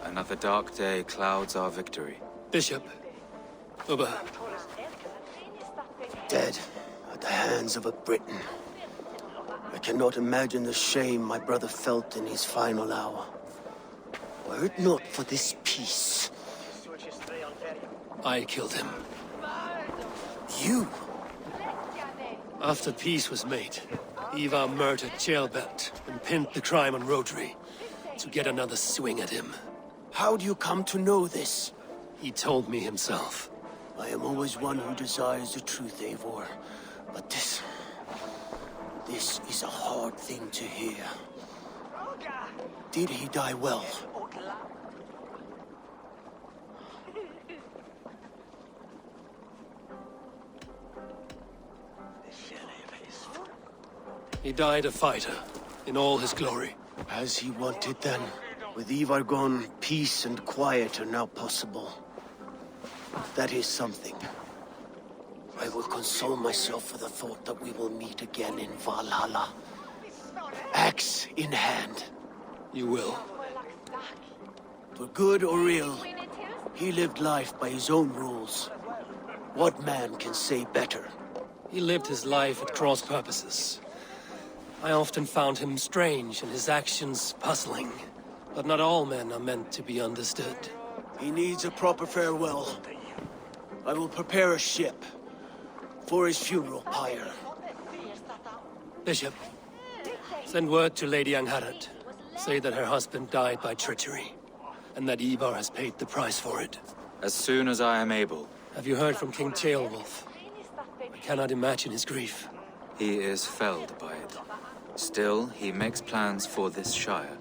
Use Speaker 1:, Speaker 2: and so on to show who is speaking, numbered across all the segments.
Speaker 1: Another dark day clouds our victory.
Speaker 2: Bishop. Uber.
Speaker 3: Dead at the hands of a Briton. I cannot imagine the shame my brother felt in his final hour. Were it not for this peace...
Speaker 2: I killed him.
Speaker 3: You?
Speaker 2: After peace was made, Ivar murdered Jailbelt and pinned the crime on Rotary to get another swing at him.
Speaker 3: How do you come to know this?
Speaker 2: He told me himself.
Speaker 3: I am always one who desires the truth, Eivor. But this is a hard thing to hear. Did he die well?
Speaker 2: He died a fighter, in all his glory.
Speaker 3: As he wanted then. With Ivar gone, peace and quiet are now possible. That is something. I will console myself for the thought that we will meet again in Valhalla. Axe in hand.
Speaker 2: You will.
Speaker 3: For good or ill, he lived life by his own rules. What man can say better?
Speaker 2: He lived his life at cross purposes. I often found him strange and his actions puzzling. But not all men are meant to be understood.
Speaker 3: He needs a proper farewell. I will prepare a ship for his funeral pyre.
Speaker 2: Bishop, send word to Lady Angharad. Say that her husband died by treachery, and that Ivar has paid the price for it.
Speaker 1: As soon as I am able.
Speaker 2: Have you heard from King Ceolwulf? I cannot imagine his grief.
Speaker 1: He is felled by it. Still, he makes plans for this shire.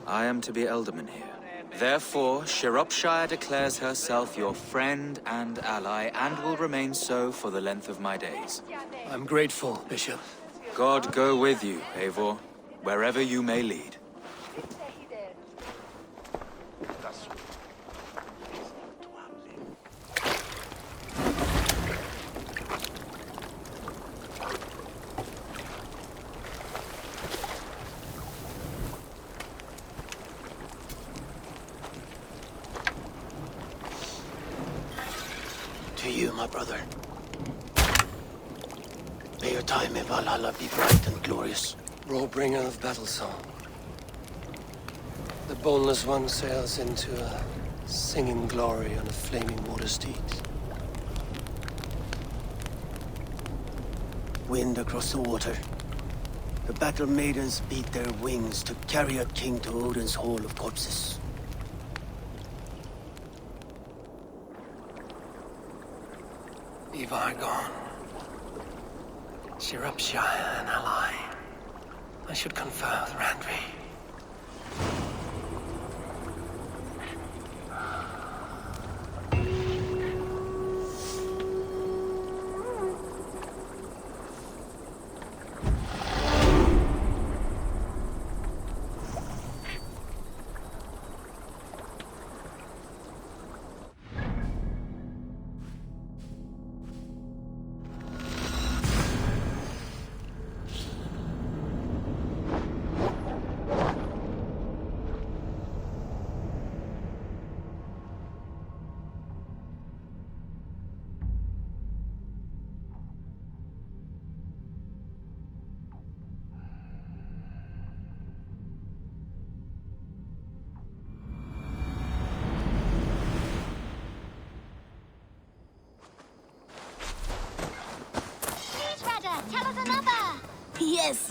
Speaker 1: I am to be Elderman here. Therefore, Shropshire declares herself your friend and ally, and will remain so for the length of my days.
Speaker 2: I'm grateful, Bishop.
Speaker 1: God go with you, Eivor, wherever you may lead.
Speaker 3: To you, my brother. May your time in Valhalla be bright and glorious.
Speaker 2: Rollbringer of battle song. The boneless one sails into a singing glory on a flaming water steed.
Speaker 3: Wind across the water. The battle maidens beat their wings to carry a king to Odin's Hall of Corpses.
Speaker 2: Ivar gone. Shropshire an ally. I should confer with Randvi.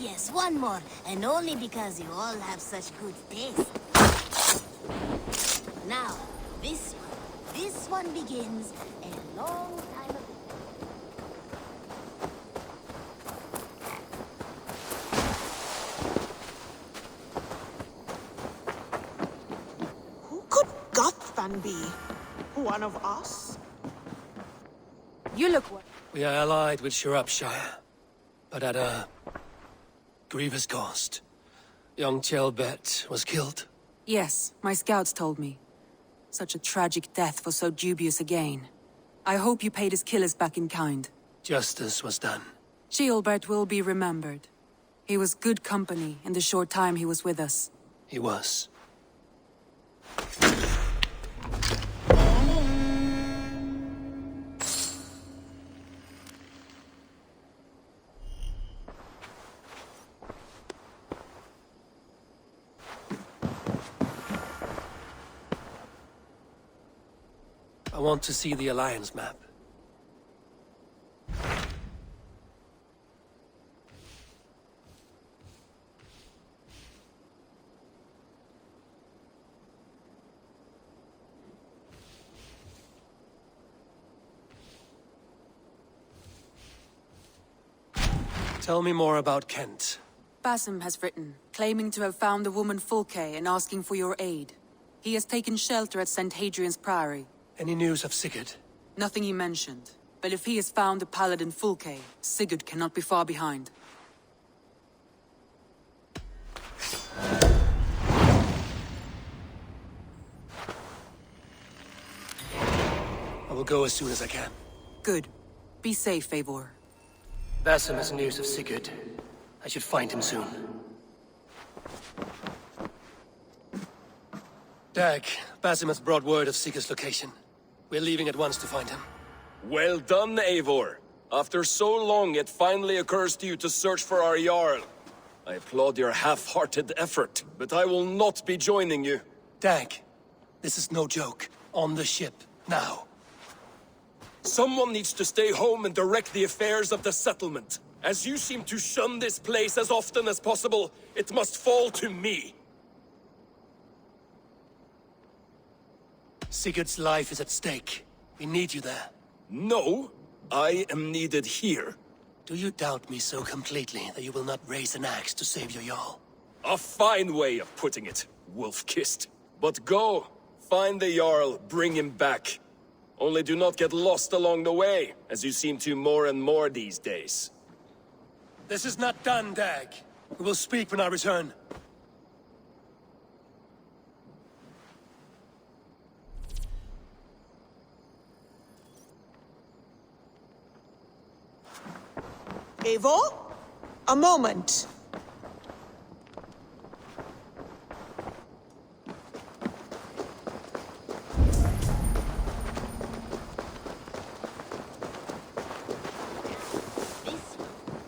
Speaker 4: Yes, one more. And only because you all have such good taste. Now, this one begins a long time ago.
Speaker 5: Who could Gothvan be? One of us?
Speaker 4: You look what?
Speaker 2: We are allied with Shropshire, but at a grievous cost. Young Ceolbert was killed.
Speaker 6: Yes, my scouts told me. Such a tragic death for so dubious a gain. I hope you paid his killers back in kind.
Speaker 2: Justice was done.
Speaker 6: Ceolbert will be remembered. He was good company in the short time he was with us.
Speaker 2: He was. I want to see the Alliance map. Tell me more about Kent.
Speaker 6: Basim has written, claiming to have found the woman Fulke and asking for your aid. He has taken shelter at St. Hadrian's Priory.
Speaker 2: Any news of Sigurd?
Speaker 6: Nothing he mentioned. But if he has found the paladin Fulke, Sigurd cannot be far behind.
Speaker 2: I will go as soon as I can.
Speaker 6: Good. Be safe, Eivor.
Speaker 2: Basim has news of Sigurd. I should find him soon. Dag, Basim has brought word of Sigurd's location. We're leaving at once to find him.
Speaker 7: Well done, Eivor. After so long, it finally occurs to you to search for our Jarl. I applaud your half-hearted effort, but I will not be joining you.
Speaker 2: Dag, this is no joke. On the ship, now.
Speaker 7: Someone needs to stay home and direct the affairs of the settlement. As you seem to shun this place as often as possible, it must fall to me.
Speaker 2: Sigurd's life is at stake. We need you there.
Speaker 7: No, I am needed here.
Speaker 2: Do you doubt me so completely that you will not raise an axe to save your Jarl?
Speaker 7: A fine way of putting it, wolf-kissed. But go, find the Jarl, bring him back. Only do not get lost along the way, as you seem to more and more these days.
Speaker 2: This is not done, Dag. We will speak when I return.
Speaker 5: Eivor? A moment.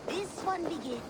Speaker 4: This one begin.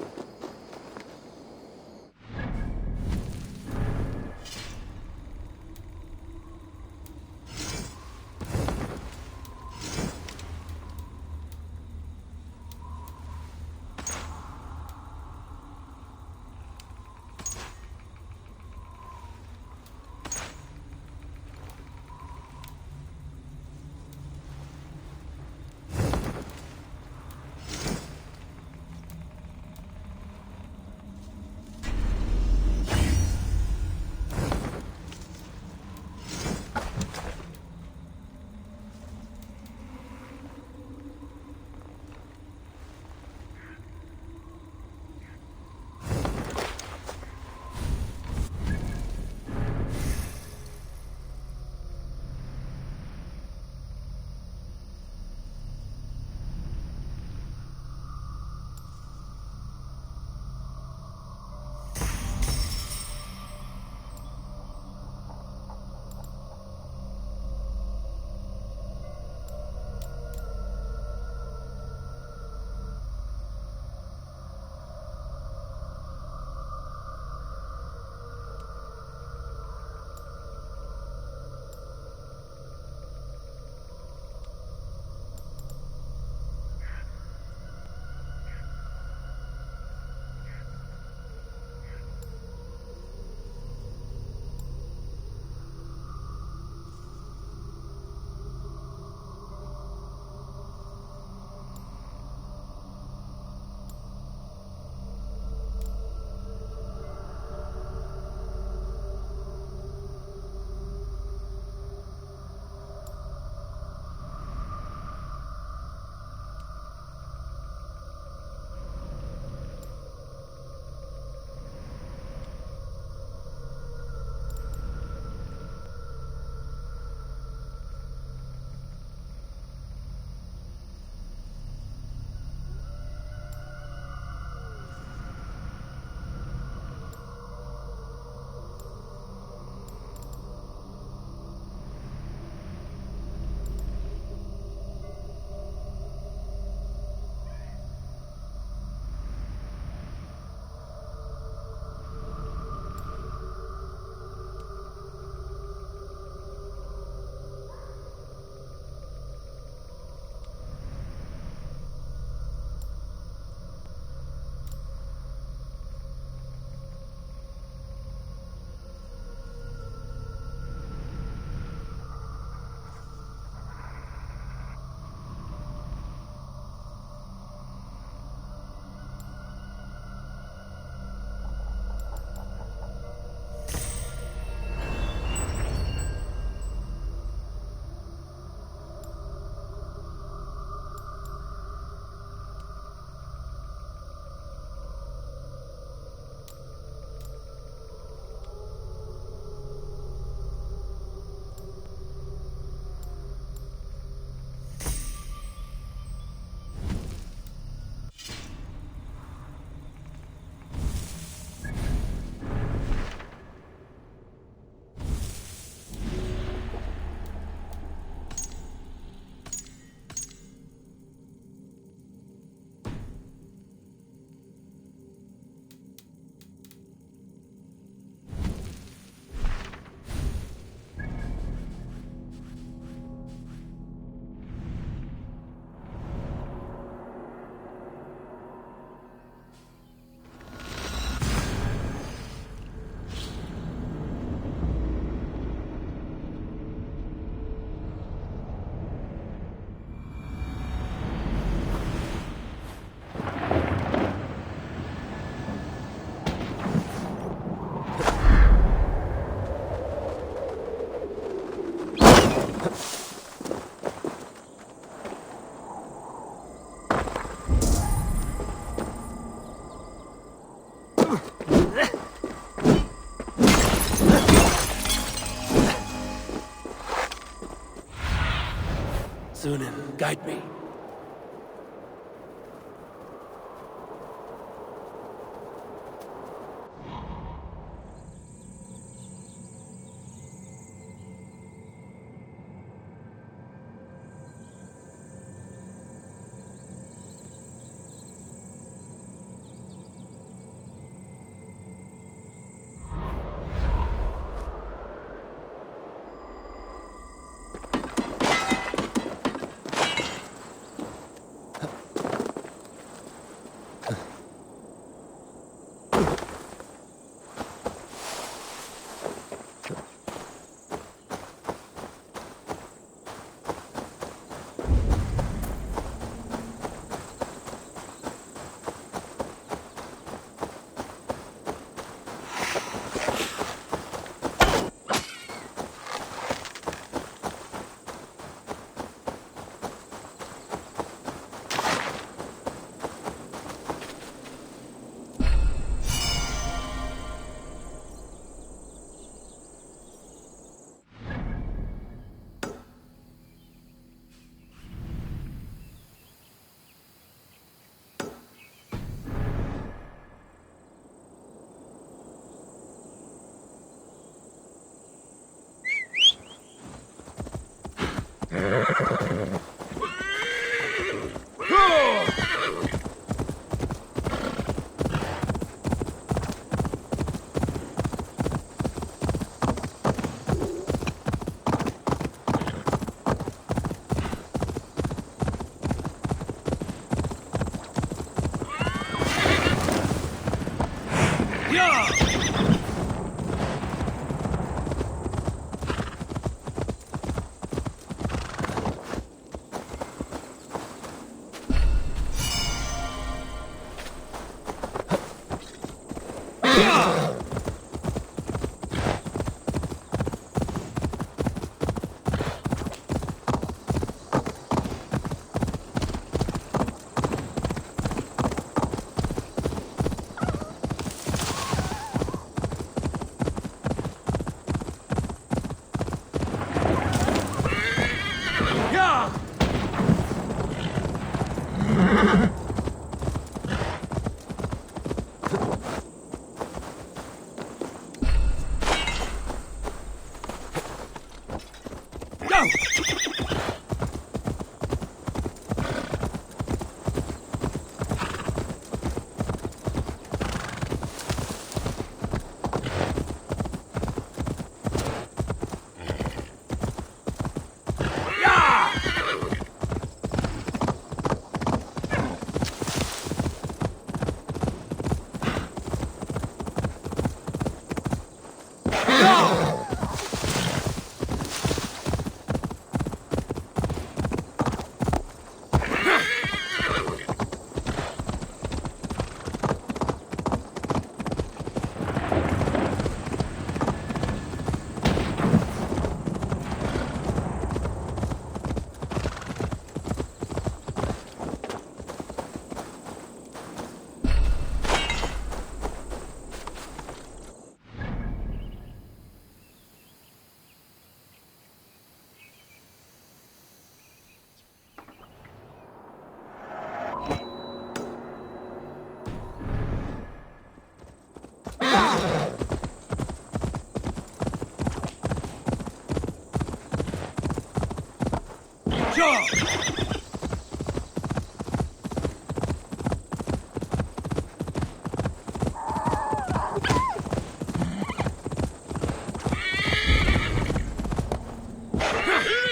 Speaker 2: Zunin, guide me.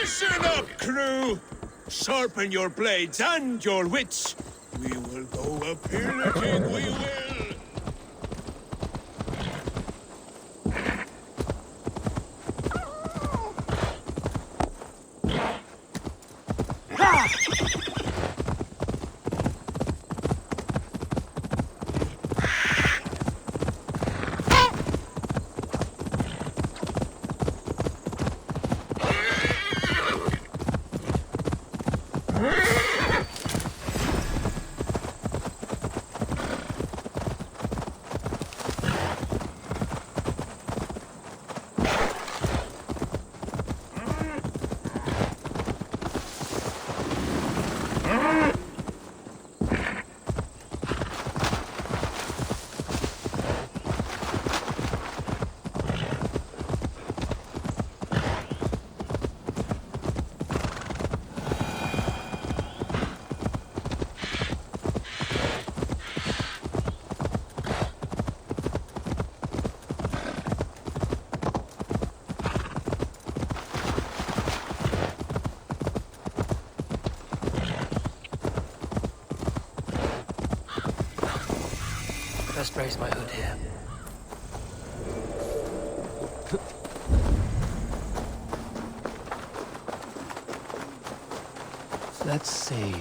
Speaker 8: Listen up, crew! Sharpen your blades and your wits. We will go a pillaging, we will!
Speaker 2: Raise my hood here. Let's see.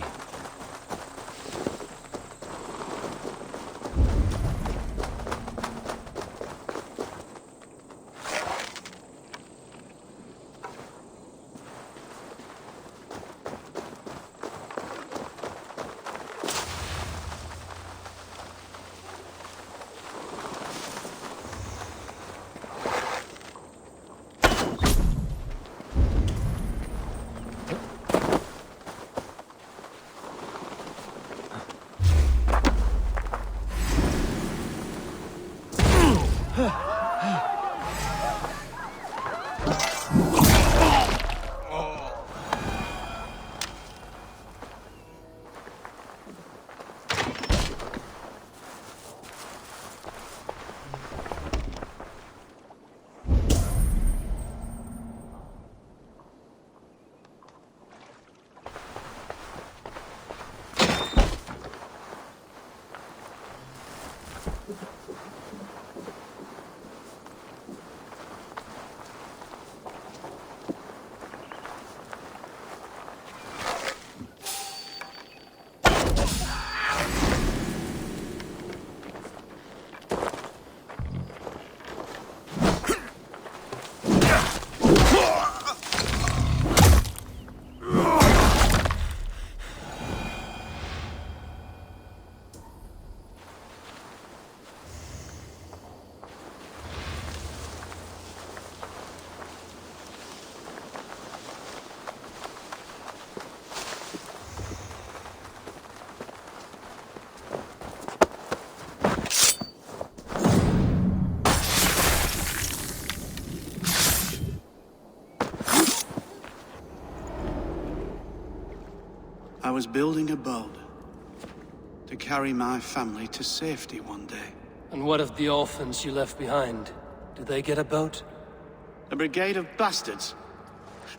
Speaker 9: I was building a boat to carry my family to safety one day.
Speaker 2: And what of the orphans you left behind? Did they get a boat?
Speaker 9: A brigade of bastards.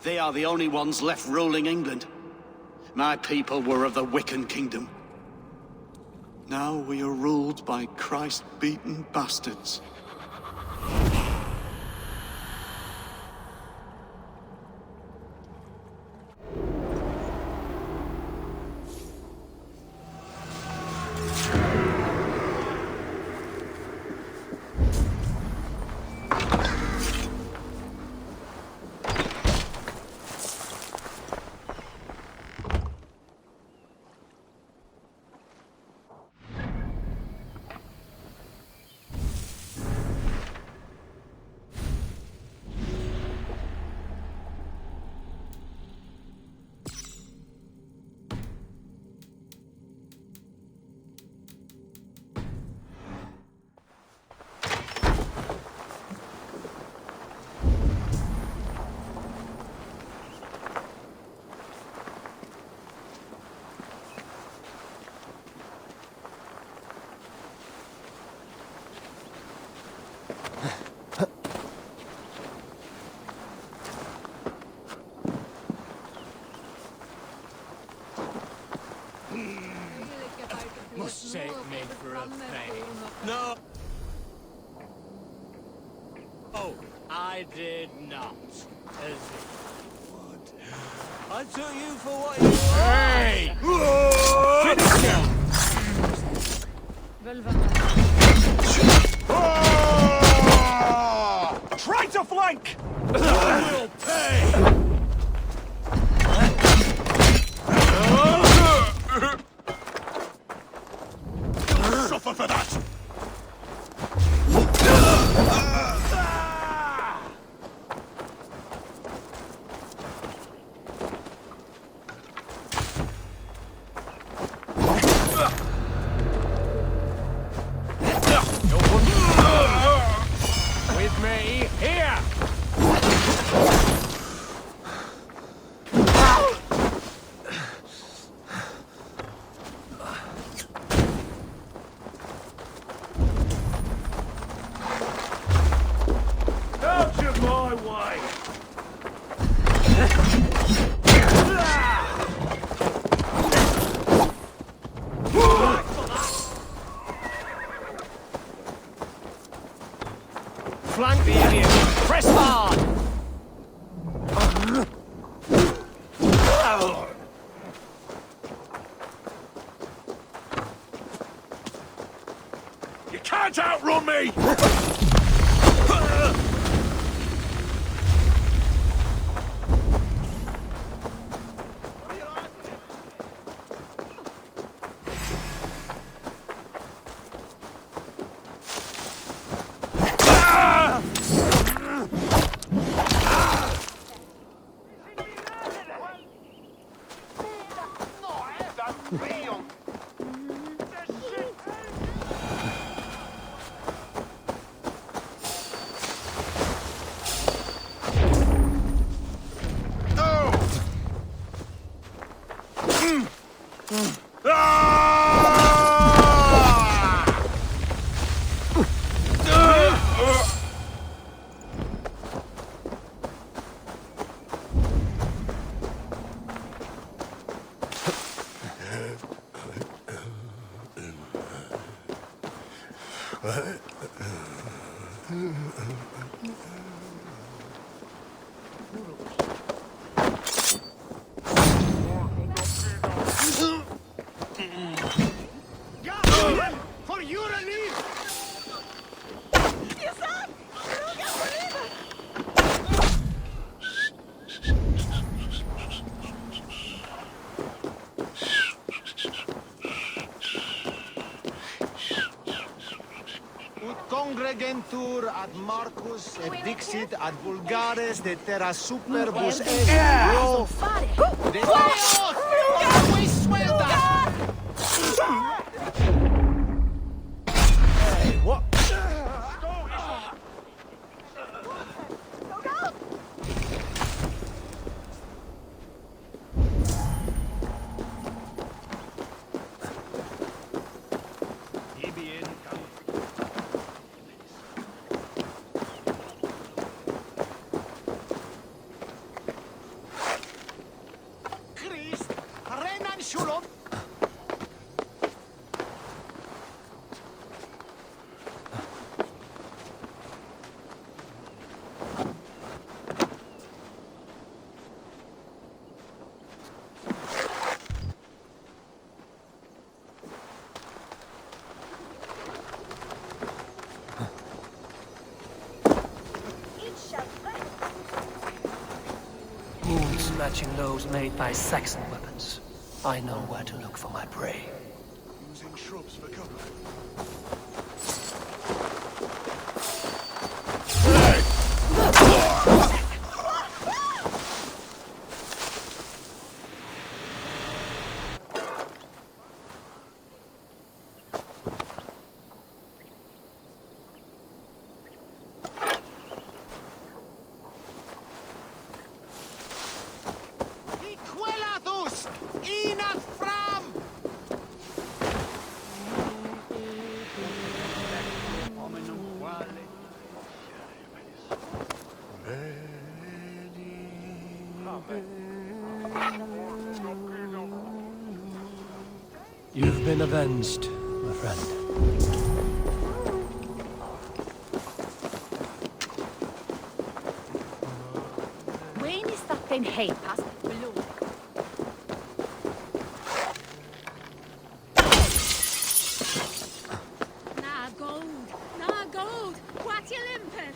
Speaker 9: They are the only ones left ruling England. My people were of the Wiccan kingdom. Now we are ruled by Christ-beaten bastards.
Speaker 8: Must take me for a thing. No! Oh, I did not. As if you would. I took you for what you are. Hey! Finish him! Try to flank! I will pay! Suffer for that! With me, here! can't outrun me!
Speaker 3: For your relief! Ut congregentur ad Marcus et dixit ad vulgares de terra superbus est pro de Deus! Always suelta! Hey, what? Christ, Renan Shulom.
Speaker 2: Wounds matching those made by Saxon weapons. I know where to look for my prey.
Speaker 8: Using shrubs for cover.
Speaker 3: Equelatus! Inat fram!
Speaker 2: You've been avenged, my friend.
Speaker 10: When is that thing heipas? Na gold, what you limpet?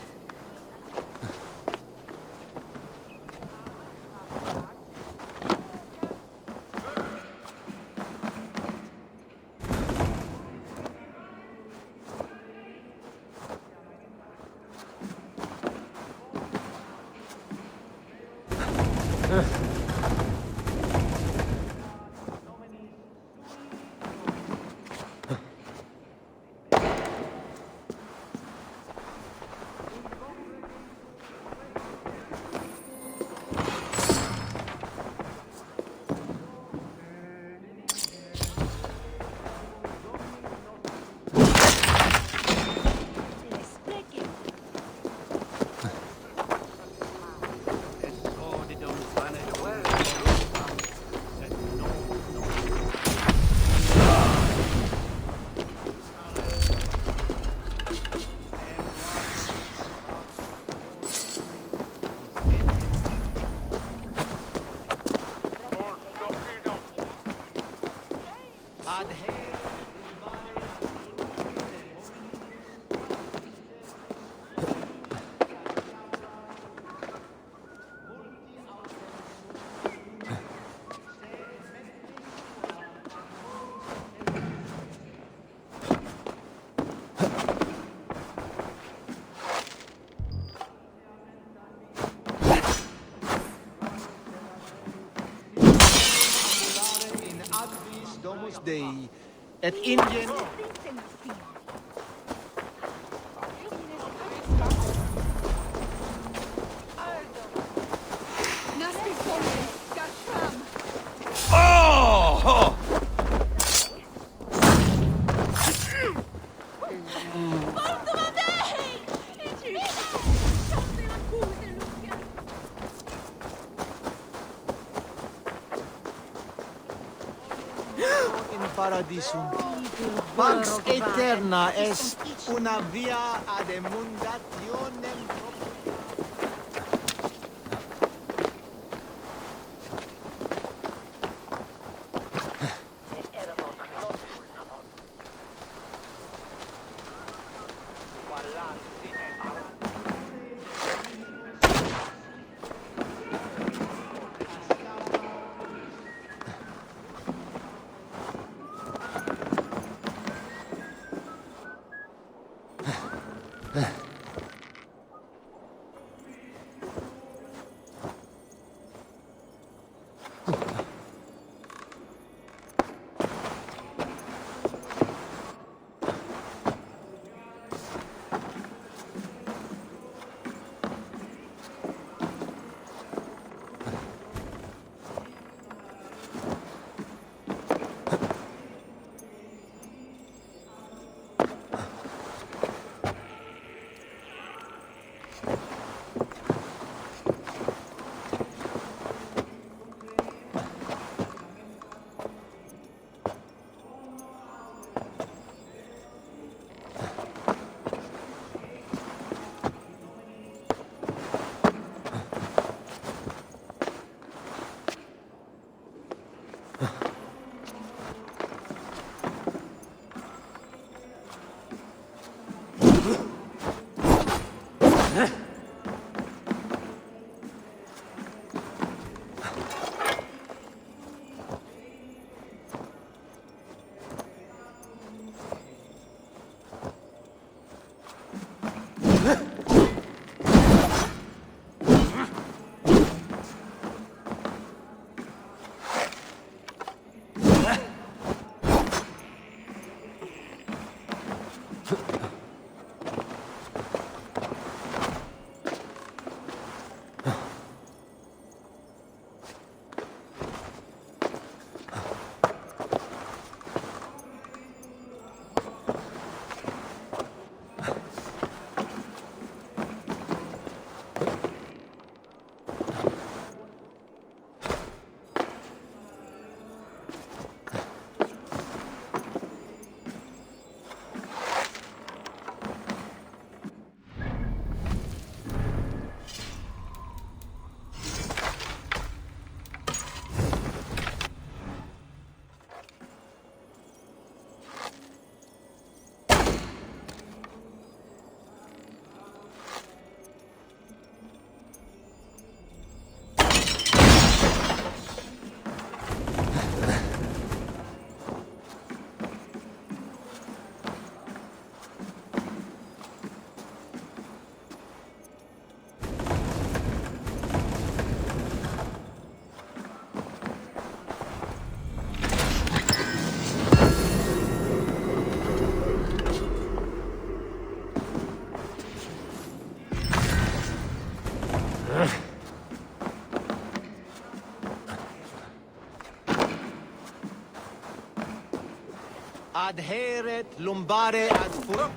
Speaker 11: August Day at Indian...
Speaker 8: Oh!
Speaker 11: in paradisum. Pax eterna est una via ad emundationem. Adheret lumbare ad fur...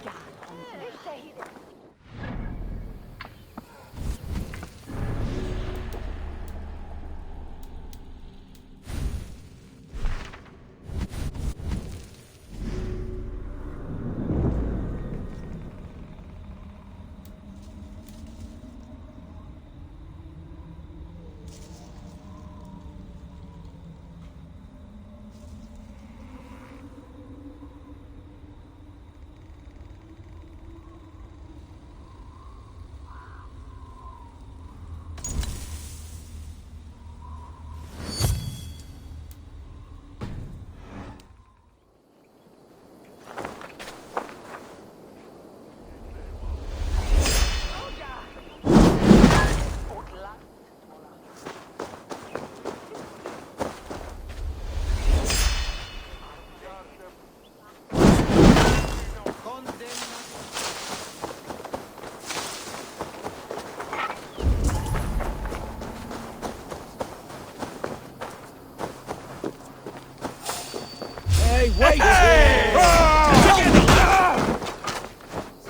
Speaker 8: say wait!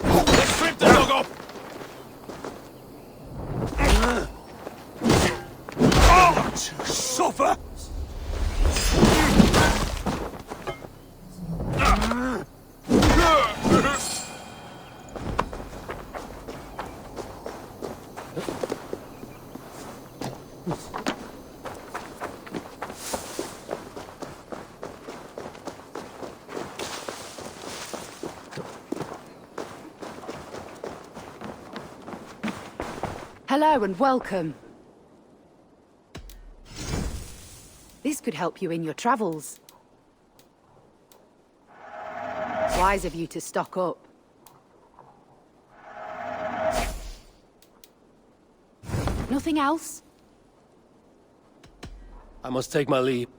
Speaker 8: Let's strip the dog up! To suffer!
Speaker 12: Hello and welcome. This could help you in your travels. Wise of you to stock up. Nothing else?
Speaker 2: I must take my leave.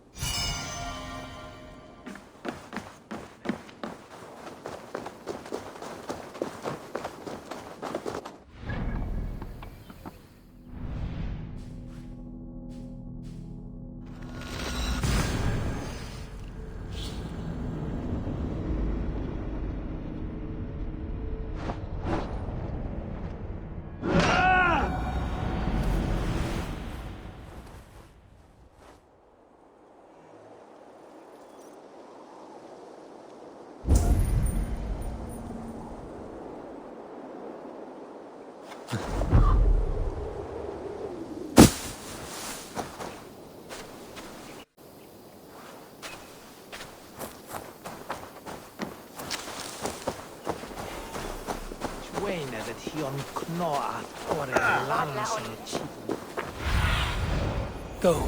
Speaker 2: Go,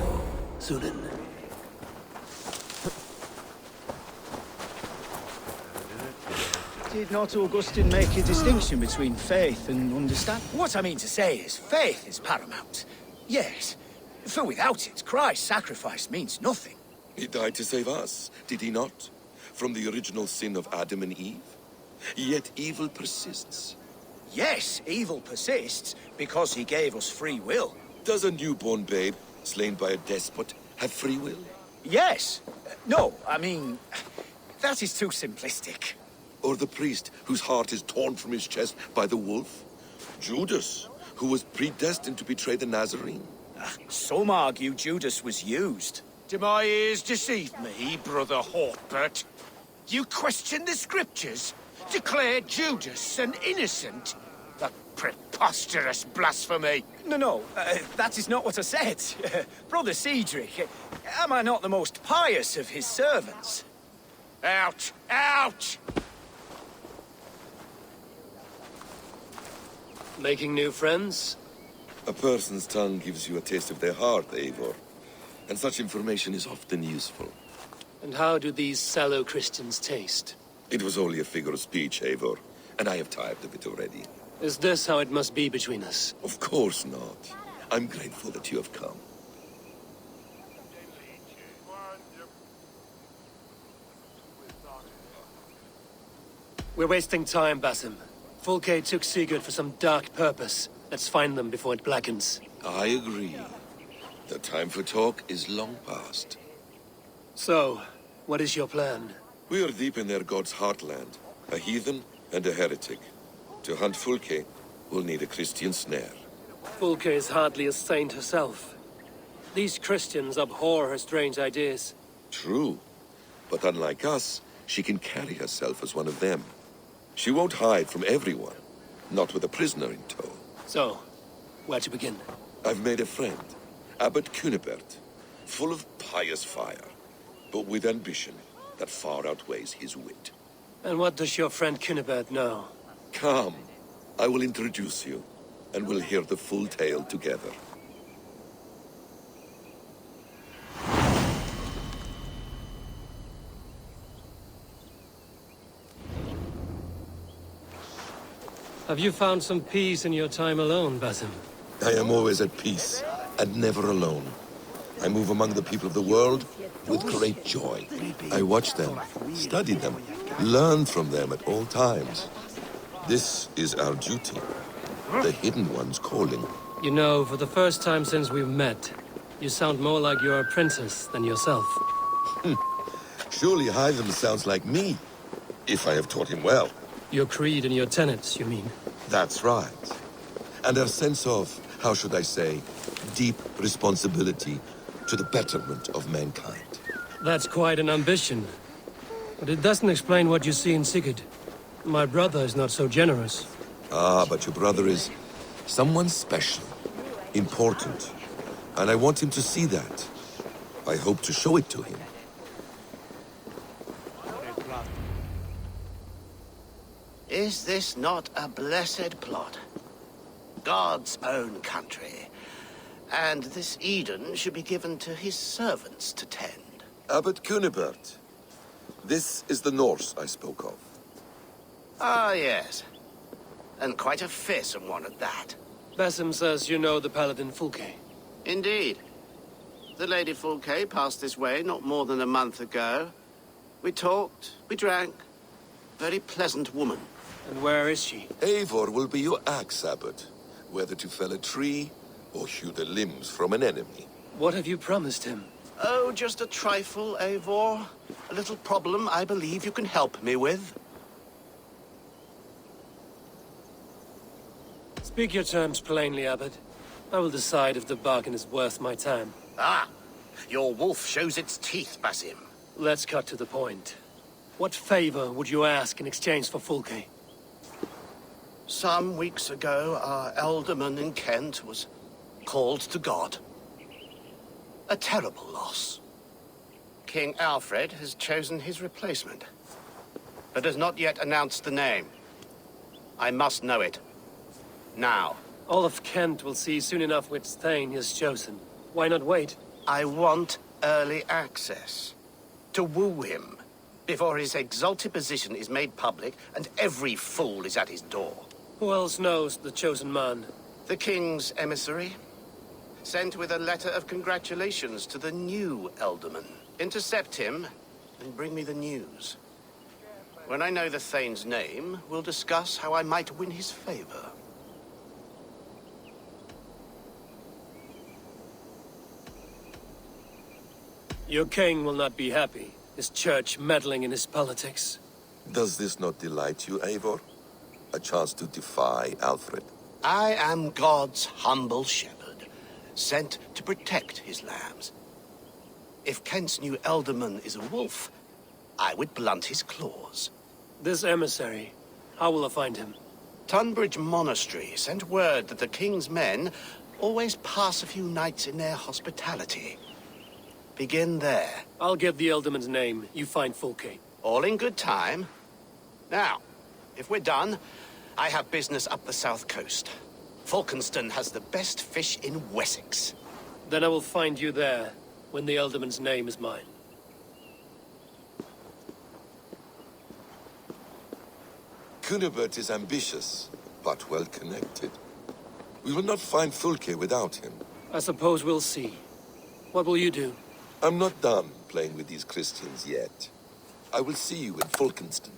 Speaker 2: Sunan.
Speaker 13: Did not Augustine make a distinction between faith and understanding?
Speaker 14: What I mean to say is, faith is paramount. Yes, for without it, Christ's sacrifice means nothing.
Speaker 15: He died to save us, did he not? From the original sin of Adam and Eve? Yet evil persists.
Speaker 14: Yes, evil persists because he gave us free will.
Speaker 15: Does a newborn babe, slain by a despot, have free will?
Speaker 14: Yes. No, I mean, that is too simplistic.
Speaker 15: Or the priest whose heart is torn from his chest by the wolf? Judas, who was predestined to betray the Nazarene?
Speaker 14: Some argue Judas was used.
Speaker 8: Do my ears deceive me, Brother Hawkbert? You question the scriptures? Declare Judas an innocent? A preposterous blasphemy!
Speaker 14: No, that is not what I said. Brother Cedric, am I not the most pious of his servants?
Speaker 8: Out! Out!
Speaker 2: Making new friends?
Speaker 15: A person's tongue gives you a taste of their heart, Eivor. And such information is often useful.
Speaker 2: And how do these sallow Christians taste?
Speaker 15: It was only a figure of speech, Eivor, and I have tired of it already.
Speaker 2: Is this how it must be between us?
Speaker 15: Of course not. I'm grateful that you have come.
Speaker 2: We're wasting time, Basim. Fulke took Sigurd for some dark purpose. Let's find them before it blackens.
Speaker 15: I agree. The time for talk is long past.
Speaker 2: So, what is your plan?
Speaker 15: We are deep in their god's heartland. A heathen and a heretic. To hunt Fulke, we'll need a Christian snare.
Speaker 2: Fulke is hardly a saint herself. These Christians abhor her strange ideas.
Speaker 15: True. But unlike us, she can carry herself as one of them. She won't hide from everyone. Not with a prisoner in tow.
Speaker 2: So, where to begin?
Speaker 15: I've made a friend. Abbot Cunibert. Full of pious fire. But with ambition that far outweighs his wit.
Speaker 2: And what does your friend Cunibert know?
Speaker 15: Come. I will introduce you. And we'll hear the full tale together.
Speaker 2: Have you found some peace in your time alone, Basim?
Speaker 15: I am always at peace, and never alone. I move among the people of the world with great joy. I watch them, study them, learn from them at all times. This is our duty. The Hidden One's calling.
Speaker 2: You know, for the first time since we've met, you sound more like you're a princess than yourself.
Speaker 15: Surely Hytham sounds like me, if I have taught him well.
Speaker 2: Your creed and your tenets, you mean?
Speaker 15: That's right. And a sense of, how should I say, deep responsibility to the betterment of mankind.
Speaker 2: That's quite an ambition. But it doesn't explain what you see in Sigurd. My brother is not so generous.
Speaker 15: Ah, but your brother is someone special, important. And I want him to see that. I hope to show it to him.
Speaker 3: Is this not a blessed plot? God's own country. And this Eden should be given to his servants to tend.
Speaker 15: Abbot Cunibert. This is the Norse I spoke of.
Speaker 3: Ah, yes. And quite a fearsome one at that.
Speaker 2: Basim says you know the paladin Fulke.
Speaker 3: Indeed. The Lady Fulke passed this way not more than a month ago. We talked, we drank. Very pleasant woman.
Speaker 2: And where is she?
Speaker 15: Eivor will be your axe, Abbot. Whether to fell a tree or hew the limbs from an enemy.
Speaker 2: What have you promised him?
Speaker 3: Oh, just a trifle, Eivor. A little problem I believe you can help me with.
Speaker 2: Speak your terms plainly, Abbot. I will decide if the bargain is worth my time.
Speaker 3: Ah! Your wolf shows its teeth, Basim.
Speaker 2: Let's cut to the point. What favor would you ask in exchange for Fulke?
Speaker 3: Some weeks ago, our alderman in Kent was called to God. A terrible loss. King Alfred has chosen his replacement, but has not yet announced the name. I must know it. Now.
Speaker 2: All of Kent will see soon enough which Thane he has chosen. Why not wait?
Speaker 3: I want early access. To woo him, before his exalted position is made public and every fool is at his door.
Speaker 2: Who else knows the chosen man?
Speaker 3: The king's emissary. Sent with a letter of congratulations to the new alderman. Intercept him and bring me the news. When I know the Thane's name, we'll discuss how I might win his favor.
Speaker 2: Your king will not be happy. His church meddling in his politics.
Speaker 15: Does this not delight you, Eivor? A chance to defy Alfred?
Speaker 3: I am God's humble shepherd, sent to protect his lambs. If Kent's new alderman is a wolf, I would blunt his claws.
Speaker 2: This emissary, how will I find him?
Speaker 3: Tunbridge Monastery sent word that the king's men always pass a few nights in their hospitality. Begin there.
Speaker 2: I'll get the alderman's name. You find Fulke.
Speaker 3: All in good time. Now, if we're done, I have business up the south coast. Falkenston has the best fish in Wessex.
Speaker 2: Then I will find you there, when the alderman's name is mine.
Speaker 15: Cunibert is ambitious, but well-connected. We will not find Fulke without him.
Speaker 2: I suppose we'll see. What will you do?
Speaker 15: I'm not done playing with these Christians yet. I will see you in Falkenston.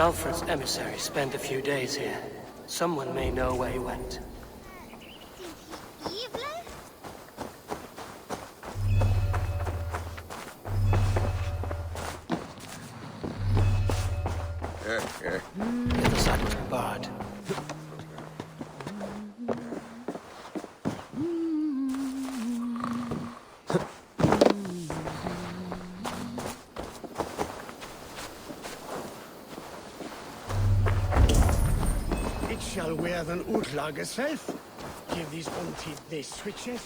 Speaker 2: Alfred's emissary spent a few days here. Someone may know where he went.
Speaker 3: The other side was barred.
Speaker 8: It shall wear than Utlag herself. Give these unteed these switches.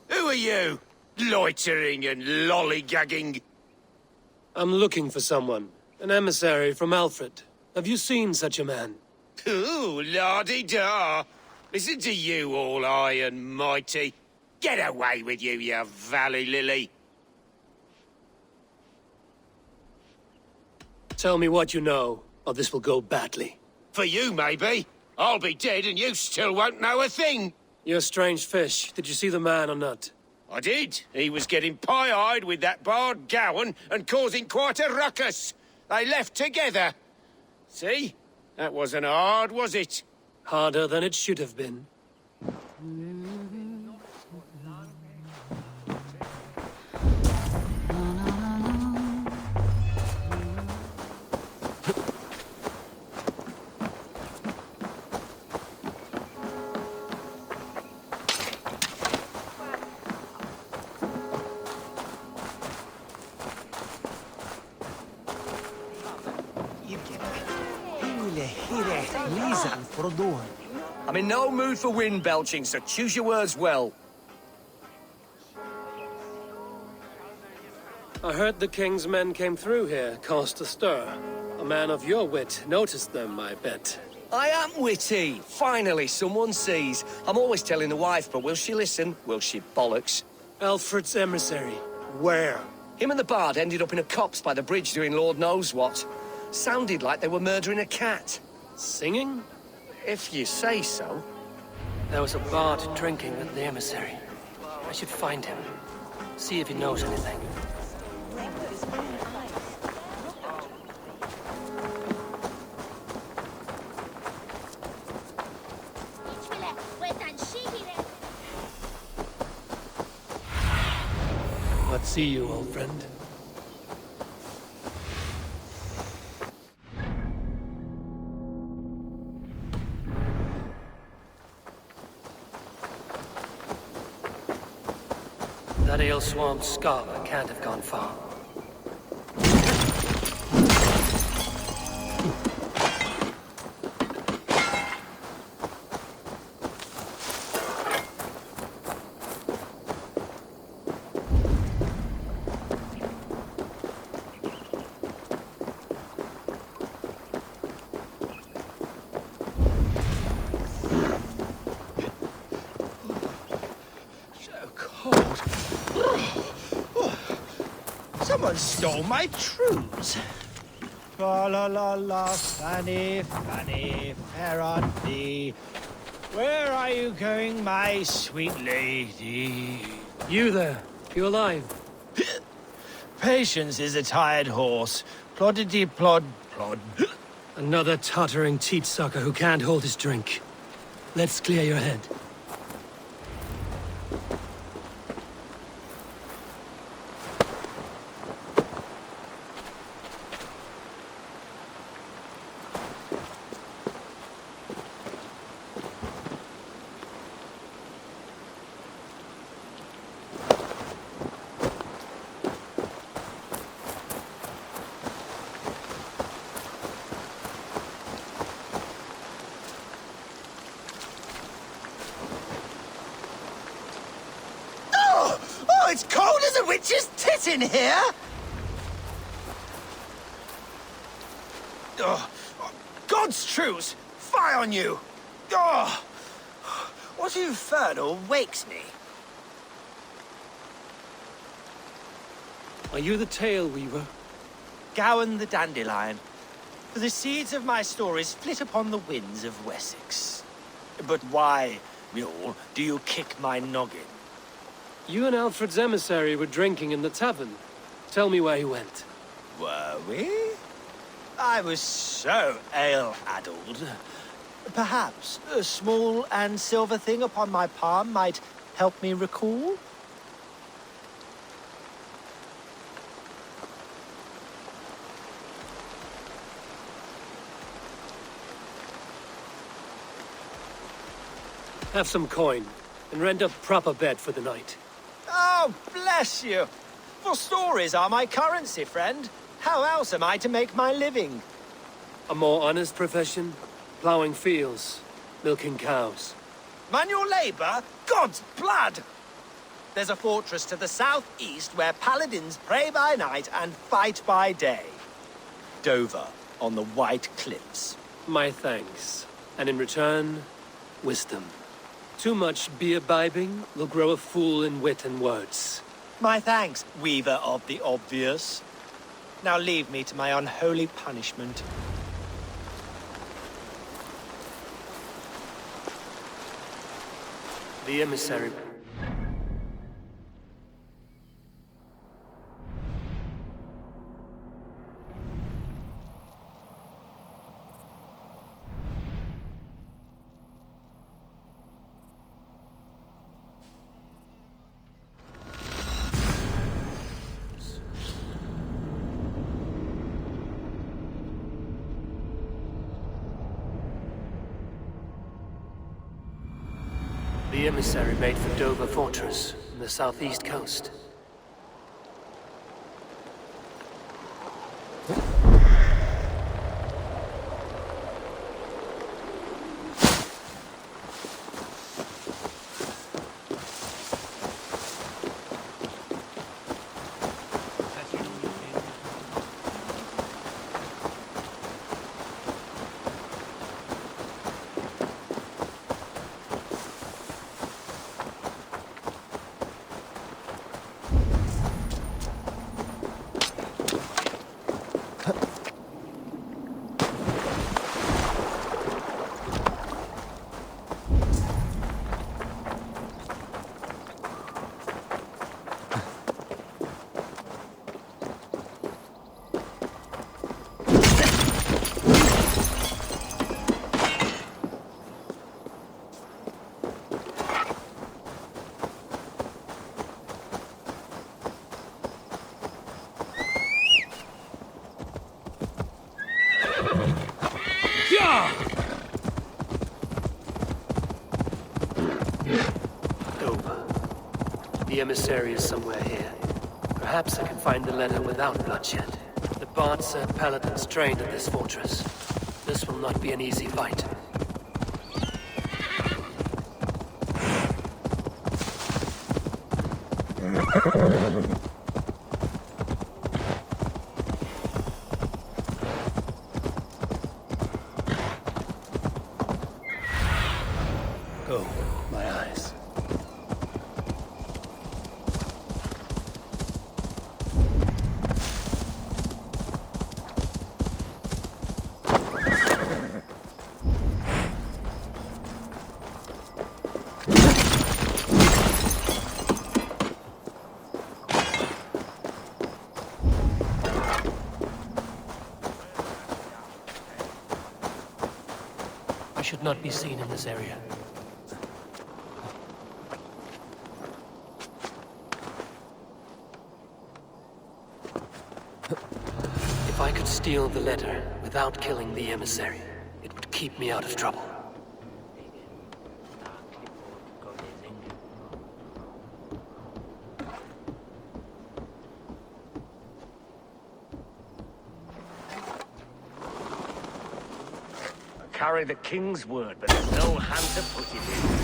Speaker 8: Who are you? Loitering and lollygagging.
Speaker 2: I'm looking for someone. An emissary from Alfred. Have you seen such a man?
Speaker 8: Ooh, la-di-da. Listen to you, all high and mighty. Get away with you, you valley lily.
Speaker 2: Tell me what you know, or this will go badly.
Speaker 8: For you, maybe. I'll be dead and you still won't know a thing.
Speaker 2: You're a strange fish. Did you see the man or not?
Speaker 8: I did. He was getting pie-eyed with that Bard Gowan and causing quite a ruckus. They left together. See? That wasn't hard, was it?
Speaker 2: Harder than it should have been.
Speaker 14: I'm in no mood for wind belching, so choose your words well.
Speaker 2: I heard the king's men came through here, caused a stir. A man of your wit noticed them, I bet.
Speaker 14: I am witty. Finally, someone sees. I'm always telling the wife, but will she listen? Will she bollocks?
Speaker 2: Alfred's emissary. Where?
Speaker 14: Him and the bard ended up in a copse by the bridge doing Lord knows what. Sounded like they were murdering a cat.
Speaker 2: Singing?
Speaker 14: If you say so.
Speaker 2: There was a bard drinking with the emissary. I should find him. See if he knows anything. What see you, old friend? That ale swamp scholar can't have gone far.
Speaker 11: Someone stole my truths. Fa la la la, Fanny, Fanny, fair on thee. Where are you going, my sweet lady?
Speaker 2: You there, you alive?
Speaker 11: Patience is a tired horse. Ploddity plod plod.
Speaker 2: Another tottering teat sucker who can't hold his drink. Let's clear your head.
Speaker 11: Oh, it's cold as a witch's tit in here! Oh, God's truths! Fie on you! Oh, what infernal wakes me?
Speaker 2: Are you the tail weaver?
Speaker 11: Gowan the dandelion. For the seeds of my stories flit upon the winds of Wessex. But why, mule, do you kick my noggin?
Speaker 2: You and Alfred's emissary were drinking in the tavern. Tell me where he went.
Speaker 11: Were we? I was so ale-addled. Perhaps a small and silver thing upon my palm might help me recall?
Speaker 2: Have some coin, and rent a proper bed for the night.
Speaker 11: Oh, bless you! For stories are my currency, friend. How else am I to make my living?
Speaker 2: A more honest profession? Plowing fields, milking cows.
Speaker 11: Manual labor? God's blood! There's a fortress to the southeast where paladins pray by night and fight by day. Dover, on the White Cliffs.
Speaker 2: My thanks. And in return, wisdom. Too much beer-bibbing will grow a fool in wit and words.
Speaker 11: My thanks, weaver of the obvious. Now leave me to my unholy punishment.
Speaker 2: The emissary. The emissary made for Dover Fortress on the southeast coast. Dover. The emissary is somewhere here. Perhaps I can find the letter without bloodshed. The Bard said paladins trained at this fortress. This will not be an easy fight. Go, my eyes. I should not be seen in this area. If I could steal the letter without killing the emissary, it would keep me out of trouble.
Speaker 16: Carry the king's word, but there's no hand to put it in.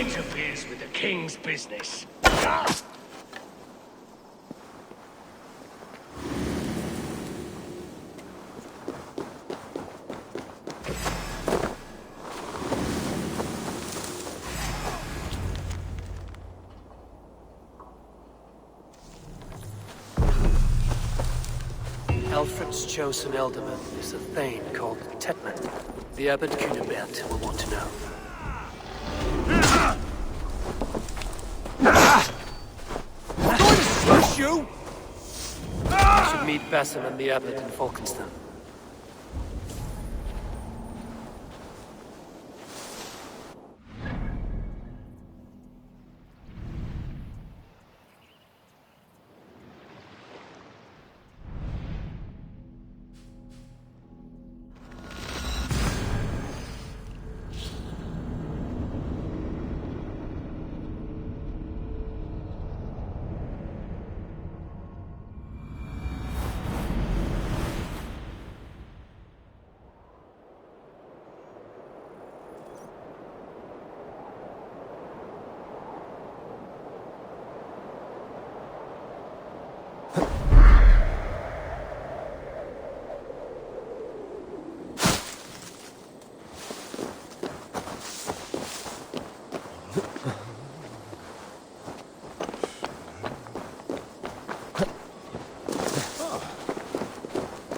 Speaker 16: interferes with the king's business.
Speaker 2: Alfred's chosen alderman is a thane called Tetman. The Abbot Cunibert will want to know.
Speaker 8: I'm going to slash you!
Speaker 2: You should meet Basim and the Abbot in Falkenston.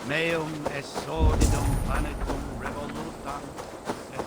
Speaker 9: Meum est sordidum panicum revolutam et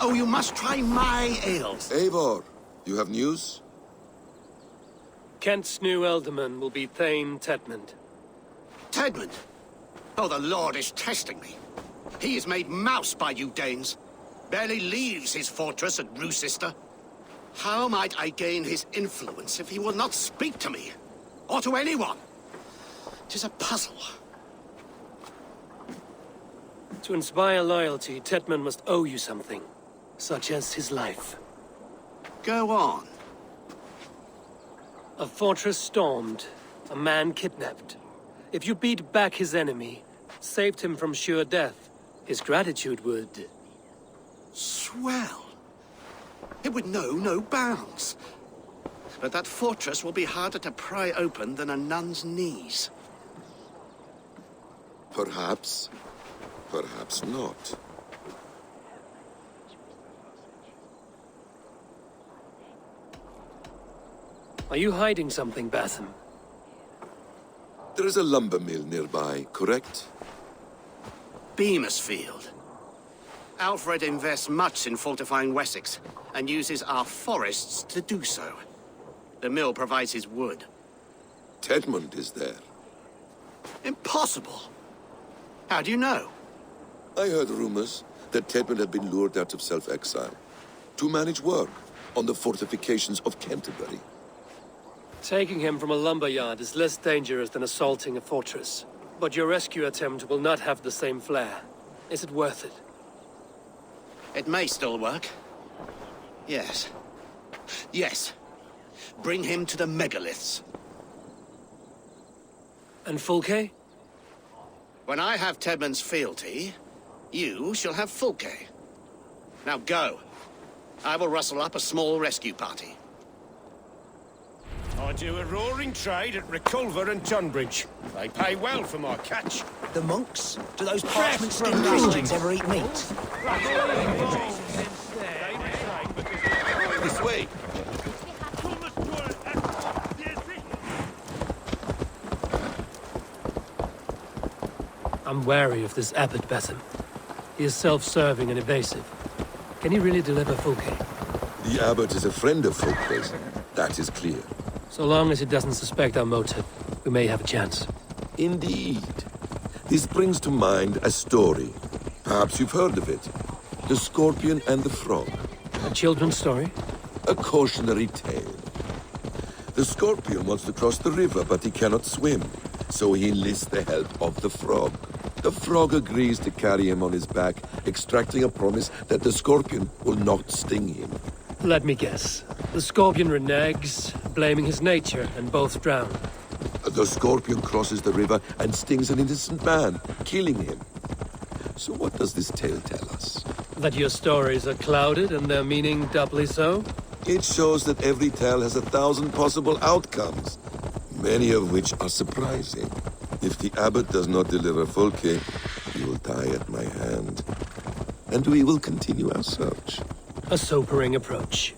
Speaker 3: Oh, you must try my ales.
Speaker 15: Eivor, you have news?
Speaker 2: Kent's new alderman will be Thane Tedmund.
Speaker 3: Tedmund? Oh, the Lord is testing me. He is made mouse by you Danes. Barely leaves his fortress at Roosister. How might I gain his influence if he will not speak to me? Or to anyone? 'Tis a puzzle.
Speaker 2: To inspire loyalty, Tedman must owe you something, such as his life.
Speaker 3: Go on.
Speaker 2: A fortress stormed, a man kidnapped. If you beat back his enemy, saved him from sure death, his gratitude would...
Speaker 3: Swell. It would know no bounds. But that fortress will be harder to pry open than a nun's knees.
Speaker 15: Perhaps. Perhaps not.
Speaker 2: Are you hiding something, Basim?
Speaker 15: There is a lumber mill nearby, correct?
Speaker 3: Beamisfield.
Speaker 9: Alfred invests much in fortifying Wessex, and uses our forests to do so. The mill provides his wood.
Speaker 15: Tedmund is there.
Speaker 9: Impossible! How do you know?
Speaker 15: I heard rumors that Tedmund had been lured out of self-exile to manage work on the fortifications of Canterbury.
Speaker 2: Taking him from a lumberyard is less dangerous than assaulting a fortress. But your rescue attempt will not have the same flair. Is it worth it?
Speaker 9: It may still work. Yes. Yes. Bring him to the megaliths.
Speaker 2: And Fulke?
Speaker 9: When I have Tedmund's fealty, you shall have Fulke. Now go. I will rustle up a small rescue party.
Speaker 8: I do a roaring trade at Reculver and Tunbridge. They pay well for my catch.
Speaker 17: The monks? Do those parchment-skinned Christians ever eat meat?
Speaker 15: This way!
Speaker 2: I'm wary of this Abbot Betham. He is self-serving and evasive. Can he really deliver Fulke?
Speaker 15: The abbot is a friend of Fulke's. That is clear.
Speaker 2: So long as he doesn't suspect our motive, we may have a chance.
Speaker 15: Indeed. This brings to mind a story. Perhaps you've heard of it. The Scorpion and the Frog.
Speaker 2: A children's story?
Speaker 15: A cautionary tale. The Scorpion wants to cross the river, but he cannot swim. So he enlists the help of the Frog. The Frog agrees to carry him on his back, extracting a promise that the Scorpion will not sting him.
Speaker 2: Let me guess. The Scorpion reneges, blaming his nature, and both drown.
Speaker 15: The Scorpion crosses the river and stings an innocent man, killing him. So what does this tale tell us?
Speaker 2: That your stories are clouded and their meaning doubly so?
Speaker 15: It shows that every tale has 1,000 possible outcomes, many of which are surprising. If the abbot does not deliver Fulke, he will die at my hand. And we will continue our search.
Speaker 2: A sobering approach.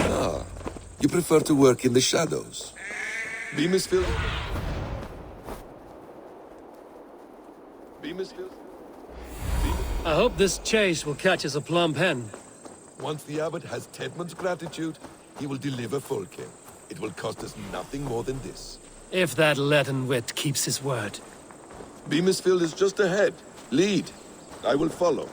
Speaker 15: Ah, you prefer to work in the shadows. Beamisfield? Beamisfield?
Speaker 2: I hope this chase will catch us a plump hen.
Speaker 15: Once the abbot has Tedmund's gratitude, he will deliver Fulke. It will cost us nothing more than this.
Speaker 2: If that leaden wit keeps his word.
Speaker 15: Beamisfield is just ahead. Lead. I will follow.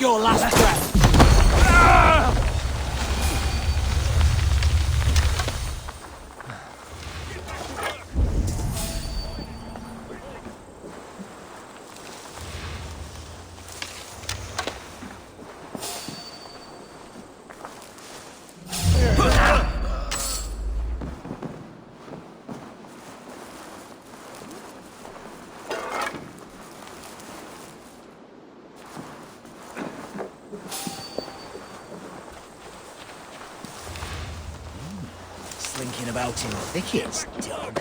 Speaker 17: your last breath. Slinking about in thickets, dog.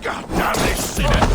Speaker 8: God damn this sinner!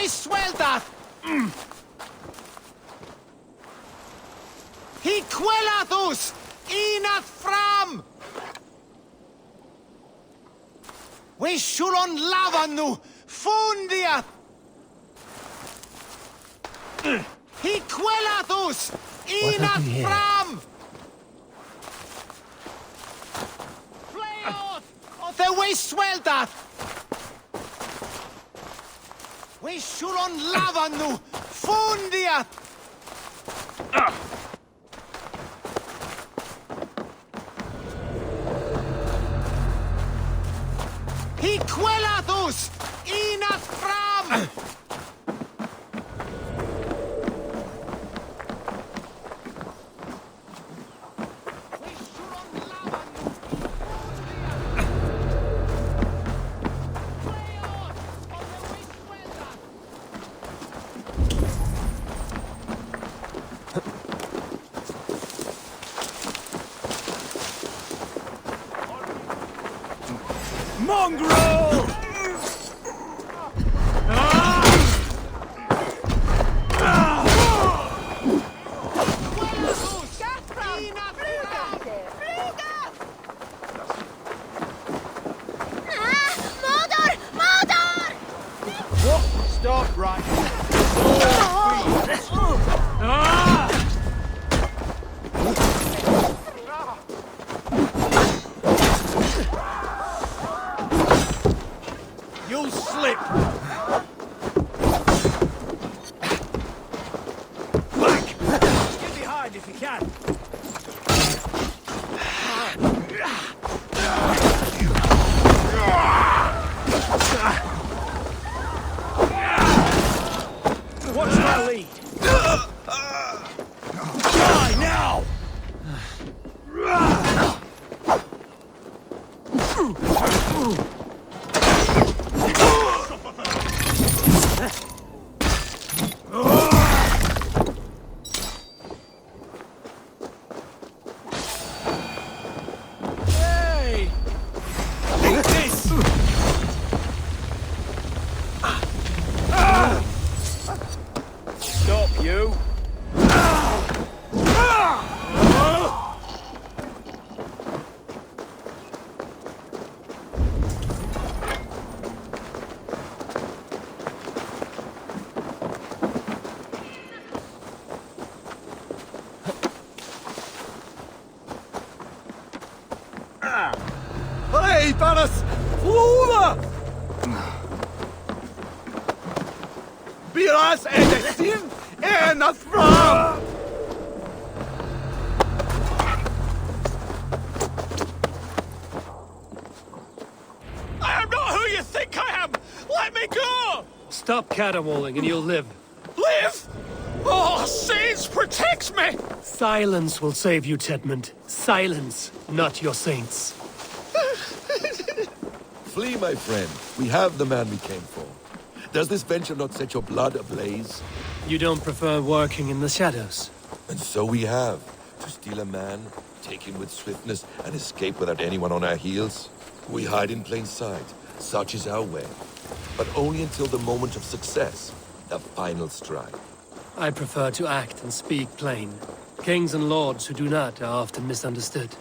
Speaker 3: Svältat! Hiquelatus! Inat fram! Vishulon lavanu! Fundiat! Hiquelatus! Inat fram! Fleot! Ote svältat! Vishulon lavanu! Fundiat! Hiquelatus! Inat fram!
Speaker 8: Mongrel!
Speaker 11: Stop right.
Speaker 18: Hej, Panas! Flora! Biraz edesin en fram!
Speaker 7: I am not who you think I am! Let me go!
Speaker 2: Stop caterwauling and you'll live.
Speaker 7: Live? Oh, saints protect me!
Speaker 2: Silence will save you, Tedmund. Silence, not your saints.
Speaker 15: Flee, my friend. We have the man we came for. Does this venture not set your blood ablaze?
Speaker 2: You don't prefer working in the shadows?
Speaker 15: And so we have. To steal a man, take him with swiftness, and escape without anyone on our heels? We hide in plain sight. Such is our way. But only until the moment of success. The final strike.
Speaker 2: I prefer to act and speak plain. Kings and lords who do not are often misunderstood.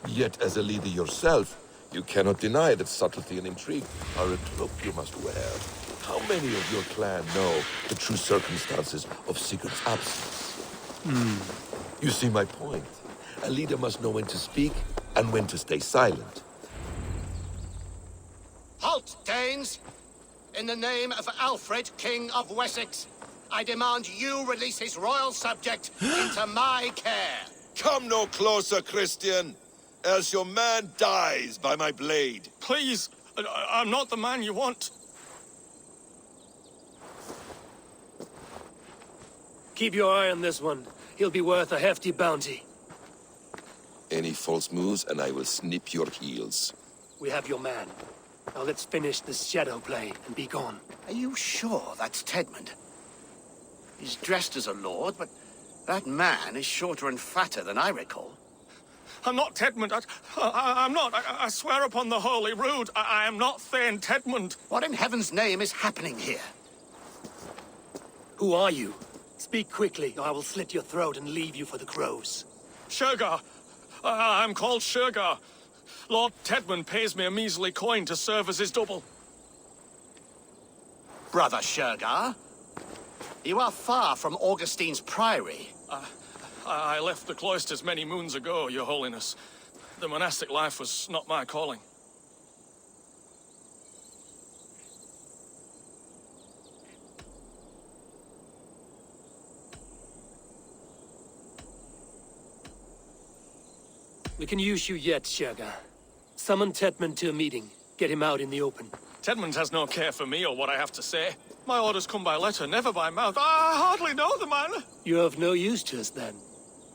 Speaker 15: Yet, as a leader yourself, you cannot deny that subtlety and intrigue are a cloak you must wear. How many of your clan know the true circumstances of Sigurd's absence? You see my point. A leader must know when to speak and when to stay silent.
Speaker 8: Halt, Danes! In the name of Alfred, King of Wessex, I demand you release his royal subject into my care.
Speaker 15: Come no closer, Christian, else your man dies by my blade.
Speaker 7: Please, I'm not the man you want.
Speaker 2: Keep your eye on this one. He'll be worth a hefty bounty.
Speaker 15: Any false moves and I will snip your heels.
Speaker 2: We have your man. Now let's finish this shadow play and be gone.
Speaker 8: Are you sure that's Tedmund? He's dressed as a lord, but that man is shorter and fatter than I recall.
Speaker 7: I'm not Tedmund. I'm not. I swear upon the Holy Rood, I am not Thane Tedmund.
Speaker 8: What in heaven's name is happening here?
Speaker 2: Who are you? Speak quickly, or I will slit your throat and leave you for the crows.
Speaker 7: Shergar. I'm called Shergar. Lord Tedmund pays me a measly coin to serve as his double.
Speaker 8: Brother Shergar, you are far from Augustine's priory.
Speaker 7: I left the cloisters many moons ago, Your Holiness. The monastic life was not my calling.
Speaker 2: We can use you yet, Shergar. Summon Tedmund to a meeting. Get him out in the open.
Speaker 7: Tedmund has no care for me or what I have to say. My orders come by letter, never by mouth. I hardly know the man.
Speaker 2: You're of no use to us, then.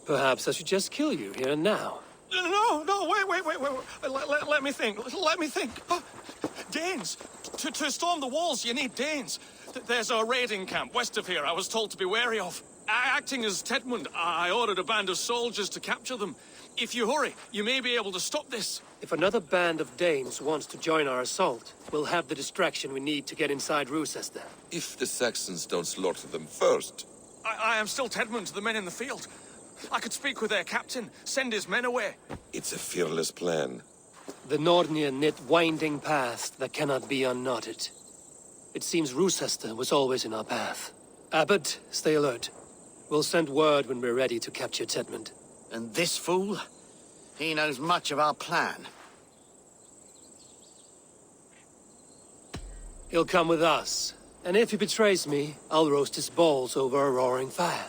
Speaker 2: Perhaps I should just kill you here and now.
Speaker 7: No, wait. Let me think. Danes. To storm the walls, you need Danes. There's a raiding camp west of here I was told to be wary of. Acting as Tedmund, I ordered a band of soldiers to capture them. If you hurry, you may be able to stop this.
Speaker 2: If another band of Danes wants to join our assault, we'll have the distraction we need to get inside Rochester.
Speaker 15: If the Saxons don't slaughter them first.
Speaker 7: I am still Tedmund to the men in the field. I could speak with their captain, send his men away.
Speaker 15: It's a fearless plan.
Speaker 2: The Nordnir knit winding paths that cannot be unknotted. It seems Rochester was always in our path. Abbot, stay alert. We'll send word when we're ready to capture Tedmund.
Speaker 8: And this fool? He knows much of our plan.
Speaker 2: He'll come with us. And if he betrays me, I'll roast his balls over a roaring fire.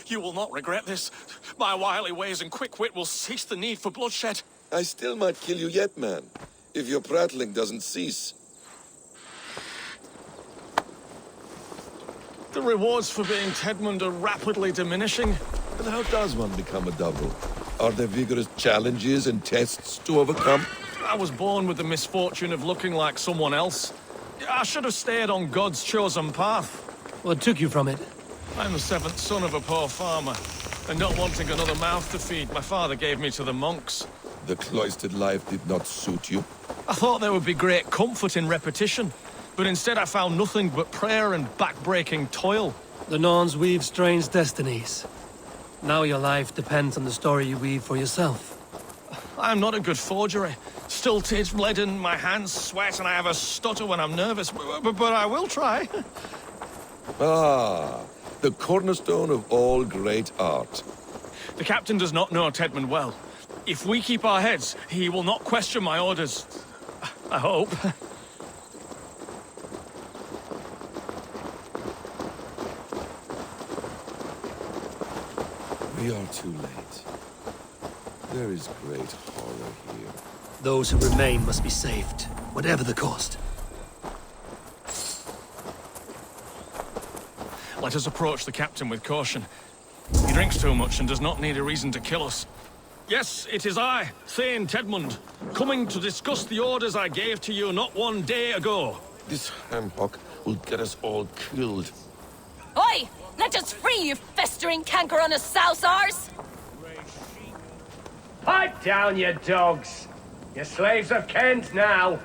Speaker 7: You will not regret this. My wily ways and quick wit will cease the need for bloodshed.
Speaker 15: I still might kill you yet, man. If your prattling doesn't cease.
Speaker 7: The rewards for being Tedmund are rapidly diminishing.
Speaker 15: And how does one become a double? Are there vigorous challenges and tests to overcome?
Speaker 7: I was born with the misfortune of looking like someone else. I should have stayed on God's chosen path.
Speaker 2: What took you from it?
Speaker 7: I'm the seventh son of a poor farmer, and not wanting another mouth to feed, my father gave me to the monks.
Speaker 15: The cloistered life did not suit you?
Speaker 7: I thought there would be great comfort in repetition, but instead I found nothing but prayer and back-breaking toil.
Speaker 2: The Norns weave strange destinies. Now your life depends on the story you weave for yourself.
Speaker 7: I'm not a good forgery. Stilted, leaden, my hands sweat, and I have a stutter when I'm nervous, but I will try.
Speaker 15: Ah, the cornerstone of all great art.
Speaker 7: The captain does not know Tedmund well.
Speaker 19: If we keep our heads, he will not question my orders. I hope.
Speaker 15: We are too late. There is great horror here.
Speaker 2: Those who remain must be saved, whatever the cost.
Speaker 19: Let us approach the captain with caution. He drinks too much and does not need a reason to kill us. Yes, it is I, Thane Tedmund, coming to discuss the orders I gave to you not one day ago.
Speaker 15: This ham-hock will get us all killed.
Speaker 20: Oi! Let us free, you festering canker on a sousars!
Speaker 21: Pipe down, you dogs! Your slaves of Kent now!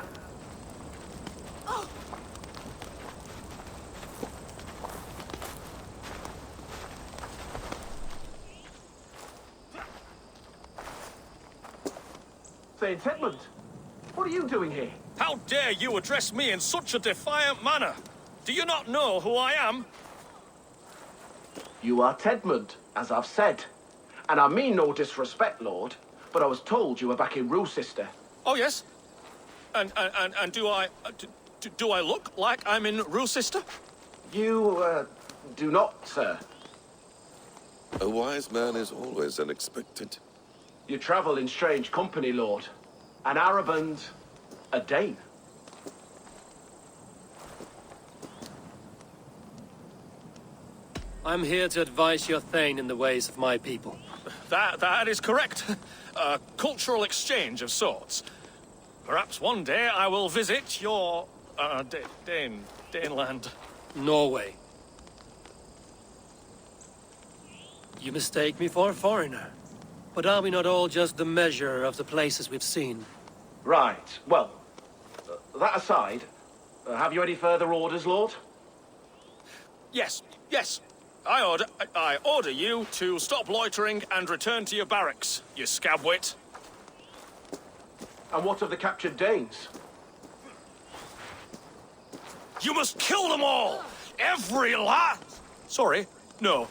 Speaker 22: St. Edmund, what are you doing here?
Speaker 19: How dare you address me in such a defiant manner? Do you not know who I am?
Speaker 22: You are Tedmund, as I've said. And I mean no disrespect, Lord, but I was told you were back in Rochester.
Speaker 19: Oh, yes? And do I look like I'm in Rochester?
Speaker 22: You, do not, sir.
Speaker 15: A wise man is always unexpected.
Speaker 22: You travel in strange company, Lord. An Arab and a Dane.
Speaker 2: I'm here to advise your Thane in the ways of my people.
Speaker 19: That is correct. A cultural exchange of sorts. Perhaps one day I will visit your, Daneland.
Speaker 2: Norway. You mistake me for a foreigner. But are we not all just the measure of the places we've seen?
Speaker 22: Right. Well, that aside, have you any further orders, Lord?
Speaker 19: Yes. I order you to stop loitering and return to your barracks, you scabwit.
Speaker 22: And what of the captured Danes?
Speaker 19: You must kill them all! Every last... Sorry, no.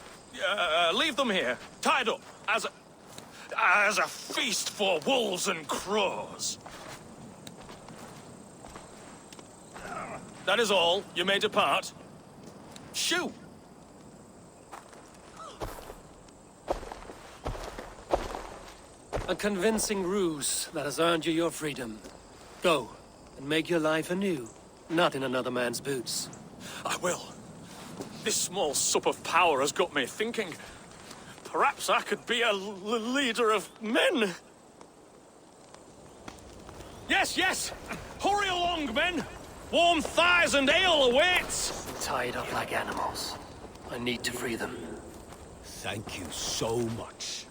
Speaker 19: Leave them here, tied up, as a feast for wolves and crows. That is all. You may depart. Shoot!
Speaker 2: A convincing ruse that has earned you your freedom. Go, and make your life anew, not in another man's boots.
Speaker 19: I will. This small sup of power has got me thinking. Perhaps I could be a leader of men. Yes! Hurry along, men! Warm thighs and ale awaits!
Speaker 2: Tied up like animals. I need to free them.
Speaker 17: Thank you so much.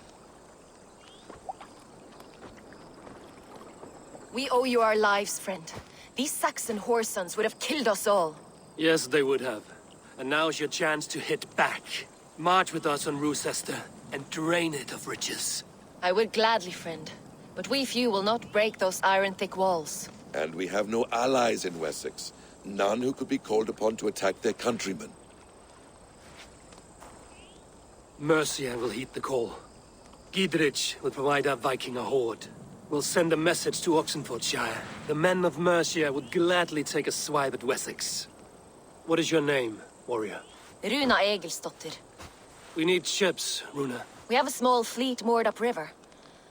Speaker 20: We owe you our lives, friend. These Saxon whoresons would have killed us all.
Speaker 2: Yes, they would have. And now's your chance to hit back. March with us on Rochester and drain it of riches.
Speaker 20: I would gladly, friend. But we few will not break those iron-thick walls.
Speaker 15: And we have no allies in Wessex. None who could be called upon to attack their countrymen.
Speaker 2: Mercia will heed the call. Gidrich will provide our Viking a horde. We'll send a message to Oxenfordshire. The men of Mercia would gladly take a swipe at Wessex. What is your name, warrior?
Speaker 20: Runa Egilsdotter.
Speaker 2: We need ships, Runa.
Speaker 20: We have a small fleet moored upriver,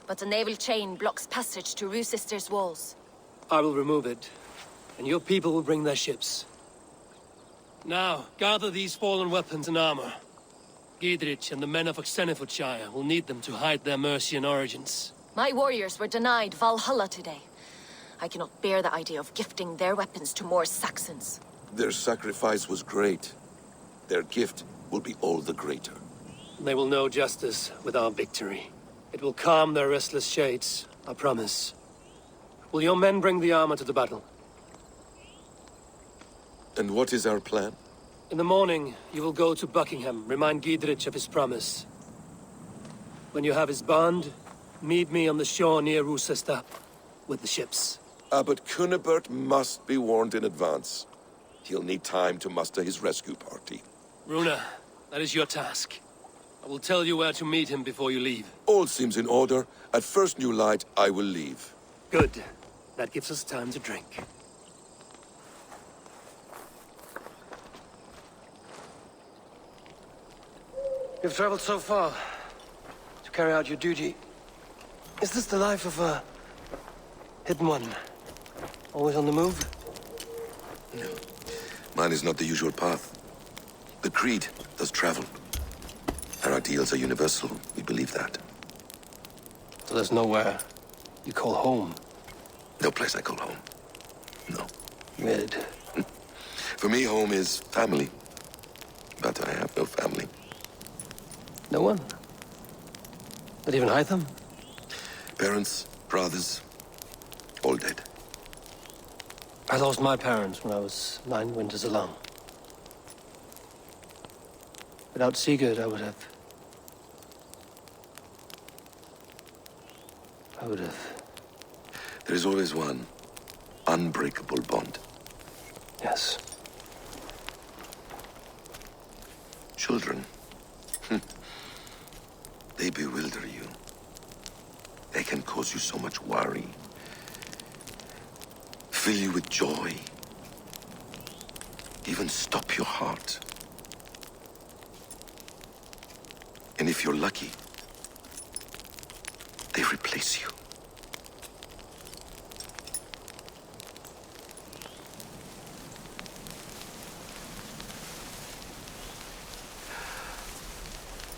Speaker 20: but the naval chain blocks passage to Rochester's walls.
Speaker 2: I will remove it, and your people will bring their ships. Now, gather these fallen weapons and armor. Gidrich and the men of Oxenfordshire will need them to hide their Mercian origins.
Speaker 20: My warriors were denied Valhalla today. I cannot bear the idea of gifting their weapons to more Saxons.
Speaker 15: Their sacrifice was great. Their gift will be all the greater.
Speaker 2: They will know justice with our victory. It will calm their restless shades, I promise. Will your men bring the armor to the battle?
Speaker 15: And what is our plan?
Speaker 2: In the morning, you will go to Buckingham, remind Gidrich of his promise. When you have his bond, meet me on the shore near Rochester with the ships.
Speaker 15: But Cunibert must be warned in advance. He'll need time to muster his rescue party.
Speaker 2: Runa, that is your task. I will tell you where to meet him before you leave.
Speaker 15: All seems in order. At first new light, I will leave.
Speaker 2: Good. That gives us time to drink. You've traveled so far to carry out your duty. Is this the life of a hidden one? Always on the move?
Speaker 15: No. Mine is not the usual path. The Creed does travel. Our ideals are universal. We believe that.
Speaker 2: So there's nowhere you call home?
Speaker 15: No place I call home. No.
Speaker 2: Mid.
Speaker 15: For me, home is family. But I have no family.
Speaker 2: No one? Not even Hytham?
Speaker 15: Parents, brothers, all dead.
Speaker 2: I lost my parents when I was 9 winters alone. Without Sigurd, I would have...
Speaker 15: There is always one unbreakable bond.
Speaker 2: Yes.
Speaker 15: Children. They bewilder you. They can cause you so much worry. Fill you with joy. Even stop your heart. And if you're lucky, they replace you.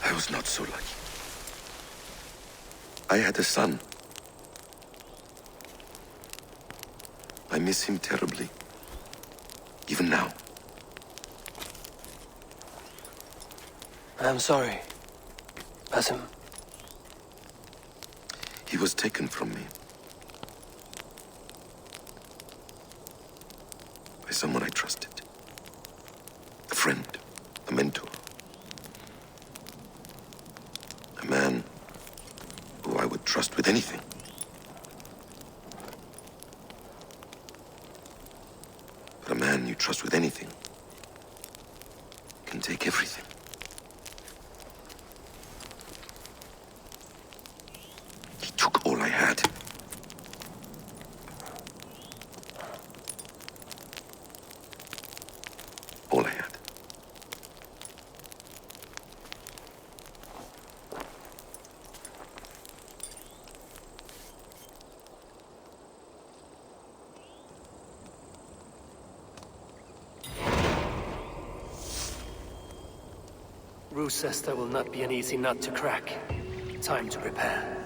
Speaker 15: I was not so lucky. I had a son. I miss him terribly. Even now.
Speaker 2: I am sorry. Basim.
Speaker 15: He was taken from me. By someone I trusted. A friend. A mentor. A man who I would trust with anything. But a man you trust with anything can take everything. He took all I had. All I had.
Speaker 2: Roosester will not be an easy nut to crack. Time to prepare.